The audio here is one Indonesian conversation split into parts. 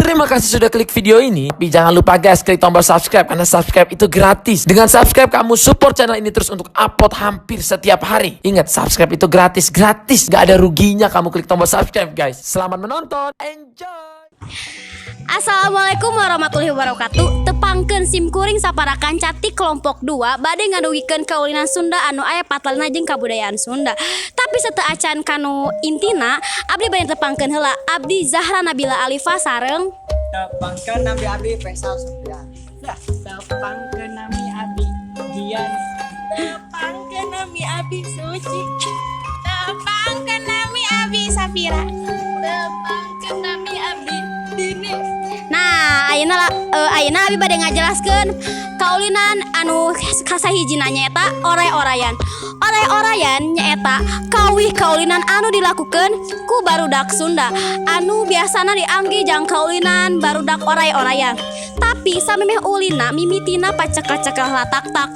Terima kasih sudah klik video ini. Tapi jangan lupa guys, klik tombol subscribe karena subscribe itu gratis. Dengan subscribe kamu support channel ini terus untuk upload hampir setiap hari. Ingat, subscribe itu gratis, gak ada ruginya kamu klik tombol subscribe guys. Selamat menonton, enjoy. Assalamualaikum warahmatullahi wabarakatuh. Tepangkeun simkuring saparakan cati kelompok 2 bade ngadugikeun kaulinan Sunda anu aya patalna jeung kabudayaan Sunda. Tapi seteu acan kanu intina, abdi bade tepangkeun heula. Abdi Zahra Nabila Alifa sareng Tepangkeun Nabi Abi Faisal Sufyan. Tepangkeun nami Abi Dian. Tepangkeun nami Abi Suci. Tepangkeun nami Abi Safira. Tepangkeun nami Abi Dini. Nah, ayeuna abi bade ngajelaskeun kaulinan anu kasahijina nyaeta oray-orayan. Oray-orayan nyaeta kawih kaulinan anu dilakukeun ku barudak Sunda anu biasana diangge jang kaulinan barudak oray-orayan. Tapi samemeh ulina mimitina pacekah-cekah latak-tak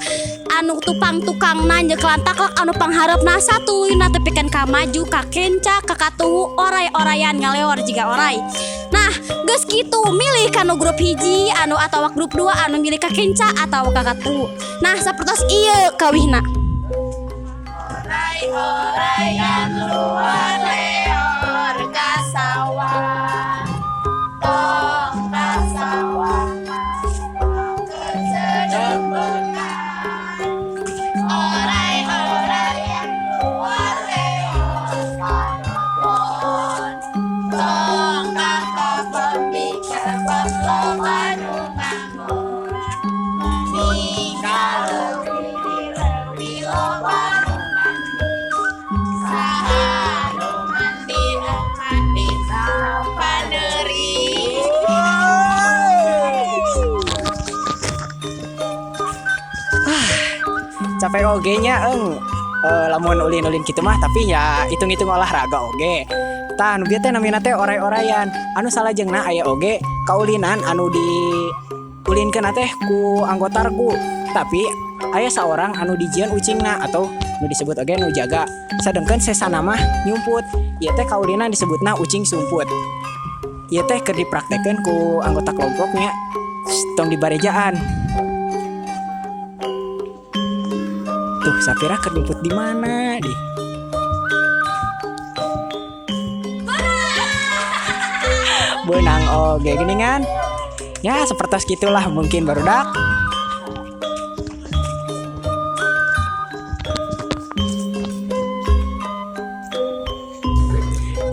anu tukang nanjek lantaklak anu pangharepna satulina tepikeun ka maju ka kenca ka katuhu oray-orayan ngalewor jiga oray. Nah, geus kitu milih kanu grup hiji anu atawa grup 2 anu milih ka kenca atau ka katuhu. Nah, sapertos ieu kawihna. Oray-orayan luar leor ka sawah. Tong ka sawah. Kesedeng benang. Oray-orayan luar leor ka pohon. Tong ka kebon biker bebloan ngangun. Ninggal lewi loba Capek oge nya lamun ulin-ulin kitu mah, tapi ya hitung-hitung olahraga oge. Tah nu bieu teh namina teh oray-orayan. Anu salajengna aya oge kaulinan anu diulinkeun teh ku anggota regu. Tapi aya saorang anu dijieun ucingna atau nu disebut oge nu jaga. Sadengkeun sesana mah nyumput. Ieu teh kaulinan disebutna ucing sumput. Ieu teh keur dipraktekeun ku anggota kelompoknya tong di barejaan. Tuh, Safira keur nyumput di mana deh? Benang oge geuningan. Ya, seperti gitulah mungkin barudak.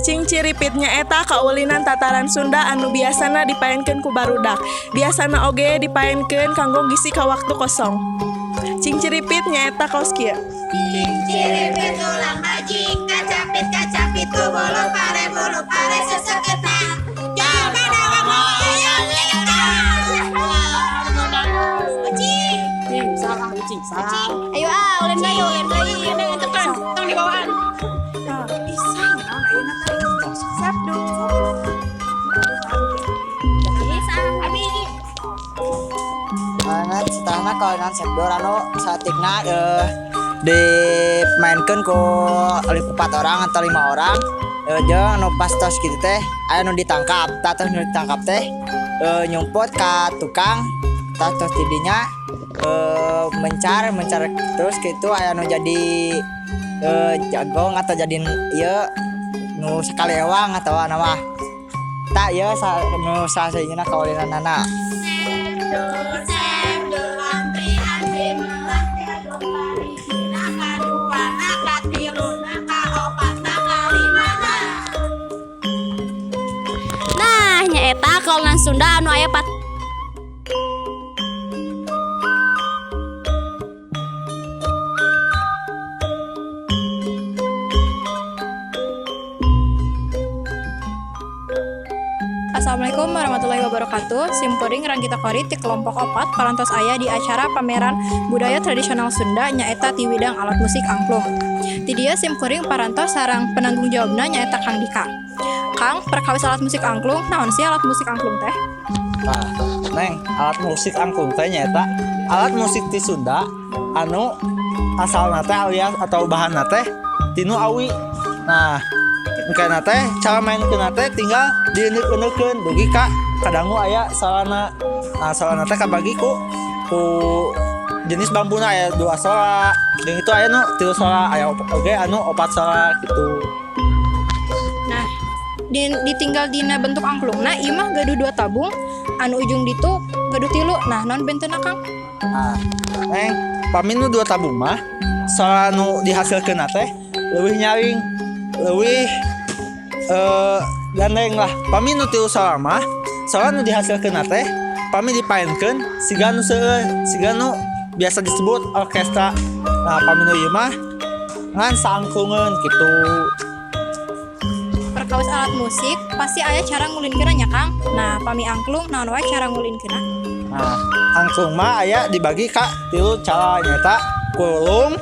Cing ciripitnya eta kaulinan tataran Sunda anu biasana dipaenkeun ku barudak. Biasana oge dipaenkeun kanggo ngisi ka waktu kosong. Cing ciripitnya eta kaos kieu. Cing ciripit ulang majik kacapit ku bulu pare seseketna. Jangan kamu yang Cing, salah cing, salah. Ayo ulin bayi. Ini tekan, tong di bawaan. Isang, naon ayeuna teh? Sabdu. Abi Banget setengah kaulinan sekdor anu satikna dimainkeun ku 4 orang atau 5 orang. Jeung nu pas tos kitu teh aya nu ditangkap. Tah nu ditangkap teh nyumput ka tukang. Tah tos tidinya mencar terus gitu aya nu jadi jagong atau jadi ieu nu sakali ewang atau nama. Tah ieu nu sasayeuna kaulinanana. nah nyaeta kaulinan Sunda anu aya Assalamualaikum warahmatullahi wabarakatuh. Simkuring Rangkita Kori ti kelompok 4 parantos aya di acara pameran budaya tradisional Sunda nyaeta ti widang alat musik angklung. Ti dieu simkuring parantos sareng penanggung jawabna nyaeta Kang Dika. Kang, perkawis alat musik angklung, naon sih alat musik angklung teh? Nah, Neng, alat musik angklung teh nyaeta alat musik ti Sunda anu asalna teh alias atau bahanna teh tinu awi. Nah, karena teh cara main kena teh tinggal dieuneuk-euneukkeun dugi ka kadangu aya salana. Nah, salana teh kabagi ku jenis bambuna aya 2 sola. Jeung itu aya nu 3 sola, aya oge anu 4 sola gitu. Nah, ditinggal dina bentuk angklungna ieu mah gaduh 2 tabung, anu ujung ditu gaduh 3. Nah, naon benteuna Kang? Nah, neng pami nu 2 tabung mah soal nu dihasilkeun teh leuwih nyaring, leuwih gandeng lah. Pami nu 3 soal mah soal nu dihasilkeun teh pami dipaenkeun siga nu seueur, siga nu biasa disebut orkestra. Nah, pami nu ieu mah ngan saangklungeun kitu. Perkawis alat musik pasti aya cara ngulinkeunna nya Kang. Nah, pami angklung naon wae cara ngulinkeunna? Nah, angklung mah aya dibagi ka 3 cara nyaeta kulung,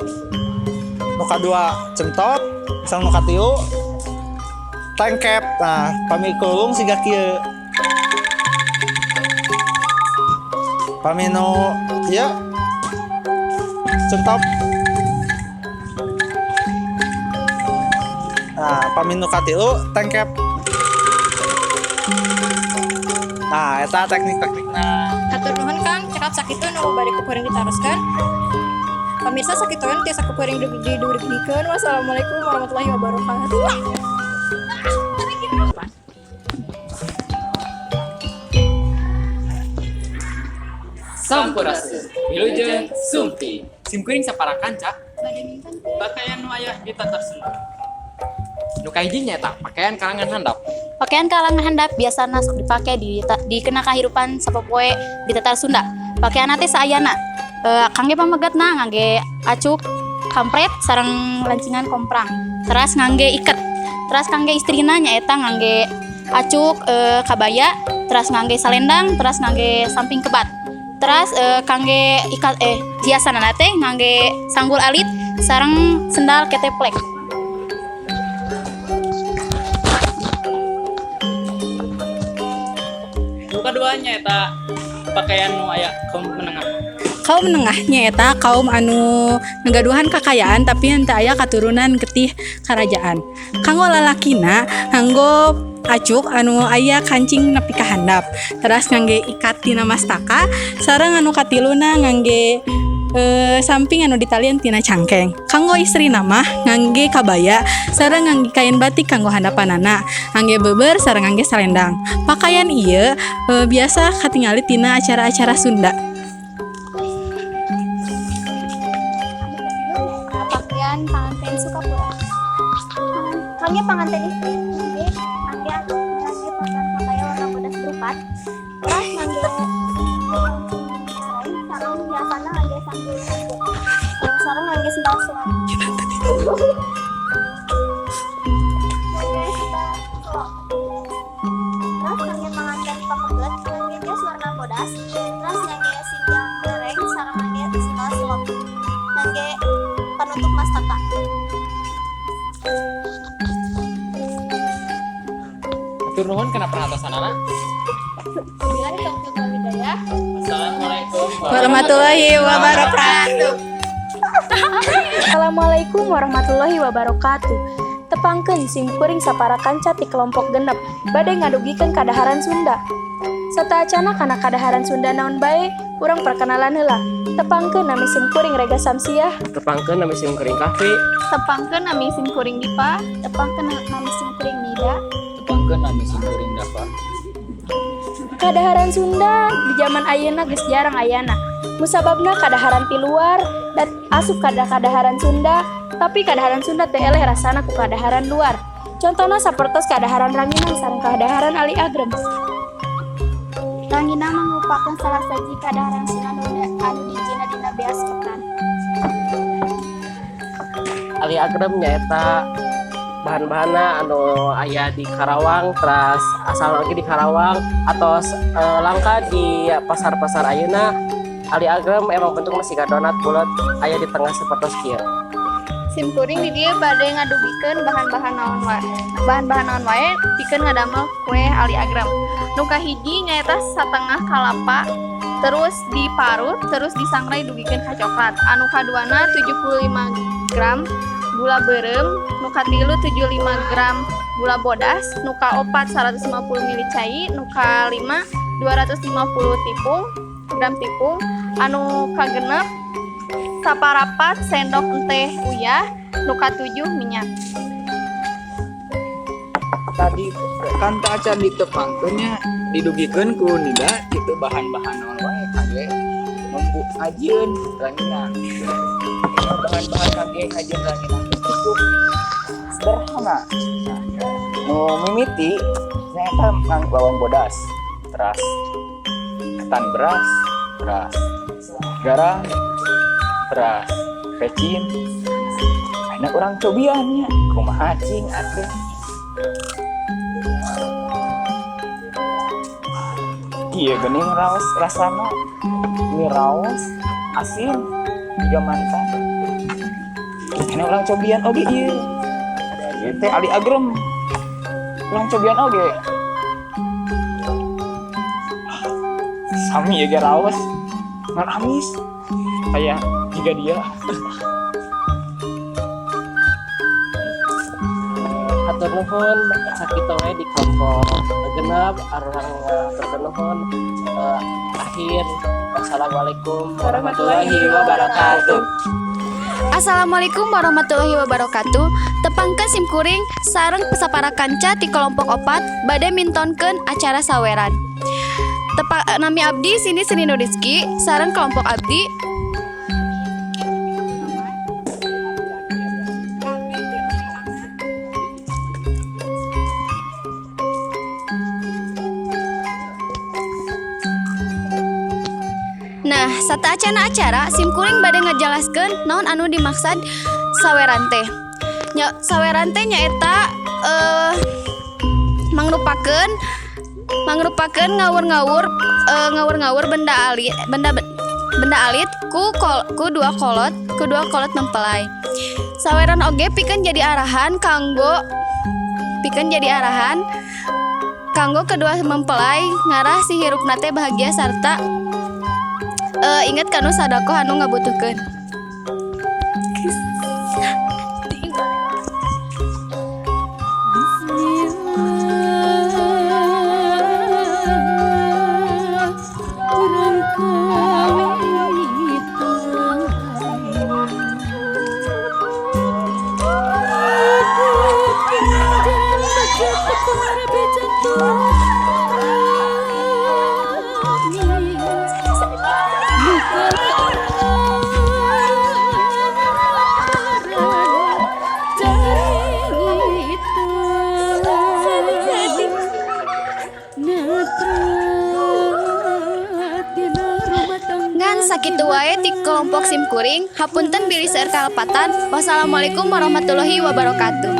nu kadua centop, sang nu katilu tangkep. Nah, pami kulung siga kieu. Pami nu ieu centop. Nah, pami nu katilu tangkep. Nah, eta teknik-teknikna. Hatur nuhun Kang, cekap sakitu nu bade kupuring ditaroskeun. Pemirsa sakitu tiasa kupuring didurigikeun. Wassalamualaikum warahmatullahi wabarakatuh. Sampurasun, wilujeng sumpi, simkuring sapara kanca, pakaian nu aya di tatar Sunda. Nu kahiji nyaeta pakaian kalangan handap. Pakaian kalangan handap biasana sok dipake di kena kahirupan sapopoe di tatar Sunda. Pakaian teh saayana. Kangge pamegatna ngangge acuk, kampret sareng lancingan komprang. Teras ngangge iket. Teras kangge istrina nyaeta ngangge acuk, kabaya, teras ngangge salendang, teras ngangge samping kebat. Teras kangge ikat hiasanana teh ngangge sanggul alit sareng sendal keteplek. Nu kaduanya eta pakaian nu aya kaum menengah. Kaum menengah nyaeta kaum anu ngagaduhan kakayaan tapi henteu aya katurunan getih karajaan. Kanggo lalakina nganggo acuk anu aya kancing nepi ka handap. Teras ngangge ikat tina mastaka sareng anu katiluna ngangge samping anu ditalian tina cangkeng. Kanggo istrina mah ngangge kabaya sareng ngangge kain batik kanggo handapanana, ngangge beubeur sareng ngangge salendang. Pakaian ieu biasa katingali tina acara-acara Sunda. Pakaian panganten Sukapura. Kangge panganten istri ngangge pakaian warna bodas berupat. Teras ngangge sarung hiasana ngangge sanggul rambut. Sareng ngangge sendal suam. Teras ngangge panganten papeget ngangge jas warna bodas. Teras ngangge sinjang goreng sareng ngangge sendal suam. Ngangge penutup mastaka. Hatur nuhun kana perhatosanana. Bilang Taufiq Hidayah. Assalamualaikum Warahmatullahi wabarakatuh. Assalamualaikum warahmatullahi wabarakatuh. Tepangkeun simkuring sapara kanca ti kelompok genep bade ngadugikeun kadaharan Sunda. Sataacana kana kadaharan Sunda naon bae, urang perkenalan heula. Tepangkeun nami simkuring Rega Samsiah. Tepangkeun nami simkuring Kafe. Tepangkeun nami simkuring Dipa. Tepangkeun nami simkuring Nida. Tepangkeun nami simkuring Dava. Kadaharan Sunda di zaman ayeuna geus jarang ayana. Musababna kadaharan ti luar dan asup kadaharan Sunda, tapi kadaharan Sunda teu eleh rasana ku kadaharan luar. Contohna sapertos kadaharan Ranginang sareng kadaharan Ali Agrem. Ranginang merupakan salah saji kadaharan Sunda anu dijieuna dina beas ketan. Ali Agrem nyaeta bahan-bahanna anu aya di Karawang, teras asal lagi di Karawang atau langka di pasar-pasar ayeuna. Ali Agrem emang bentuk masih donat bulat aya di tengah sapertos kieu. Simkuring di dieu bade ngadugikeun bahan-bahan naon wae. Bahan-bahan naon wae pikeun ngadamel kue Ali Agrem. Nu kahiji nyaeta satengah kalapa, terus diparut, terus disangrai dugikeun ka coklat. Anu kaduana 75 gram gula beureum, nu katilu 75 gram gula bodas, nu kaopat 150 ml cai, nu kalima gram tepung anu kagenep saparapat sendok teh uyah nu katujuh minyak. Tadi kan tak acan ditepangkeunnya didugikeun ku nida kitu bahan-bahan naon wae kage mampu ajieun ranginang. Bahan-bahan kage ajieun ranginang cukup sederhana. Nu mimiti nyaeta ngang bawang bodas, teras ketan beras, teras garam, teras pecin. Ayeuna urang cobiannya kumaha cing atuh. Iya geuning raos rasana. Ini raos asin juga mantan. Ini urang cobian oge ieu. Ieu teh Ali Agrem. Urang cobian oge. Sami ya raos. Ngan amis. Kayak juga dia. Hatur nuhun sakitu we di kelompok genep arurang ternuhun akhir. Wassalamualaikum warahmatullahi wabarakatuh. Assalamualaikum warahmatullahi wabarakatuh. Tepangkeun simkuring sareng sapara kanca ti kelompok 4 bade mintonkeun acara saweran. Nami abdi Sini Rizki sareng kelompok abdi. Nah, satacana acara simkuring bade ngajelaskeun naon anu dimaksud saweran teh. Saweran teh nyaeta mangrupakeun ngawur-ngawur benda alit ku dua kolot mempelai. Saweran oge pikeun jadi arahan kanggo kedua mempelai ngarah si hirupna teh bahagia sarta ingat kanu sadaqah anu ngabutuhkeun. Sakitu wae ti kelompok simkuring. Hapunten bilih seueur kalepatan. Wassalamualaikum warahmatullahi wabarakatuh.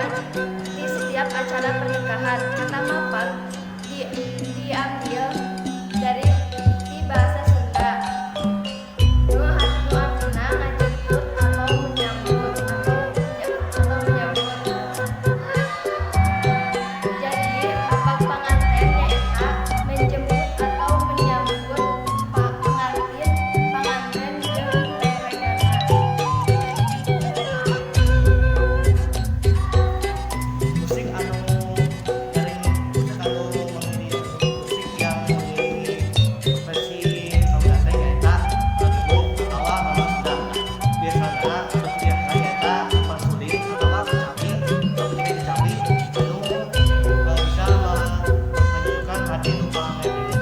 mapan di setiap acara pernikahan. Kata mapan diambil dari bahasa Sunda. Artinya ngajemput atau menyambut atau menyambut. Jadi apa pengantinnya eta menjemput atau menyambut pengantin jeung rekanana. Musik anu dari musik anu mengiring musik yang mengiringi versi Sunda teh nyaeta lagu atawa mama Sunda. Biasana nyaeta pansuling atawa kecapi atau kecapi anu bisa menunjukkan hati nu pangalengan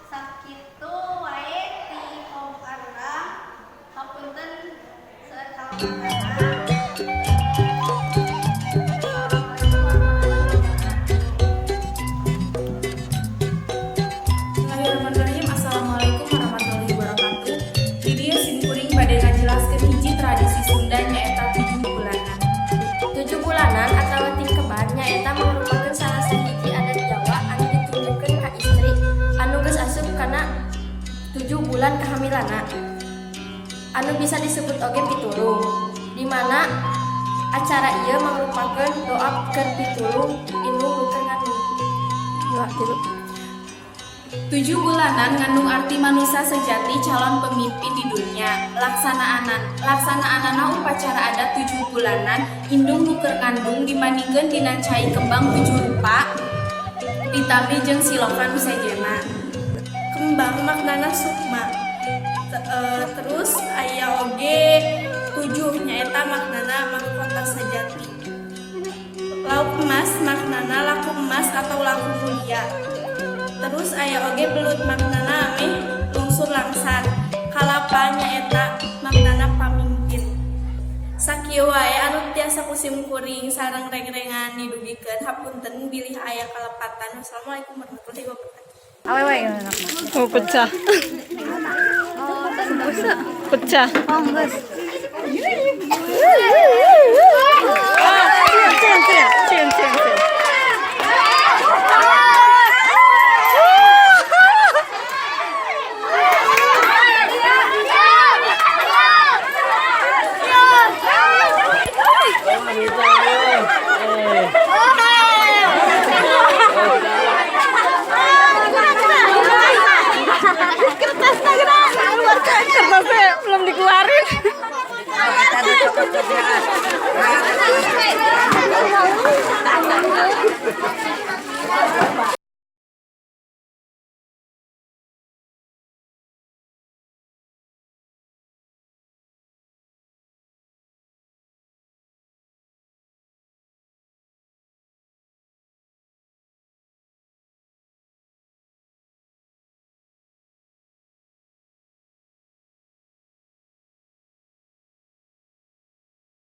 sakitu wae ti pongkarna hapunten seueur kalangkana. Bismillahirrahmanirrahim. Assalamualaikum warahmatullahi wabarakatuh. Di dieu simkuring bade ngajelaskeun hiji tradisi Sunda nyaeta 7 bulanan. 7 bulanan atau tingkeban nyaeta merupakan salah sahiji adat Jawa anu ditunjukkeun ka istri anu geus asup kana 7 bulan kehamilanna. Anu bisa disebut oge pitulung, di mana acara ieu merupakan doa keur pitulung indung nuker ngandung. 7 bulanan ngandung arti manusia sejati calon pemimpin di dunia. Laksanaanan upacara adat 7 bulanan indung nuker ngandung dibandingkeun dina cai kembang 7 rupa ditambi jeung silokan sejena. Kembang maknana sukma. Terus aya oge 7 nyaeta maknana mahkota sejati. Lauk emas maknana laku emas atau laku mulia. Terus aya oge belut maknana ameh lungsur langsar. Kalapa nyaeta maknana pamimpin. Sakieu wae anu tiasa kusim kuring sareng reng-rengan didugikeun hapunten bilih aya kalepatan. Wassalamualaikum warahmatullahi wabarakatuh. Awewe oh pecah. Pecah. Oh geus. Cien. Kertasnya belum dikeluarin.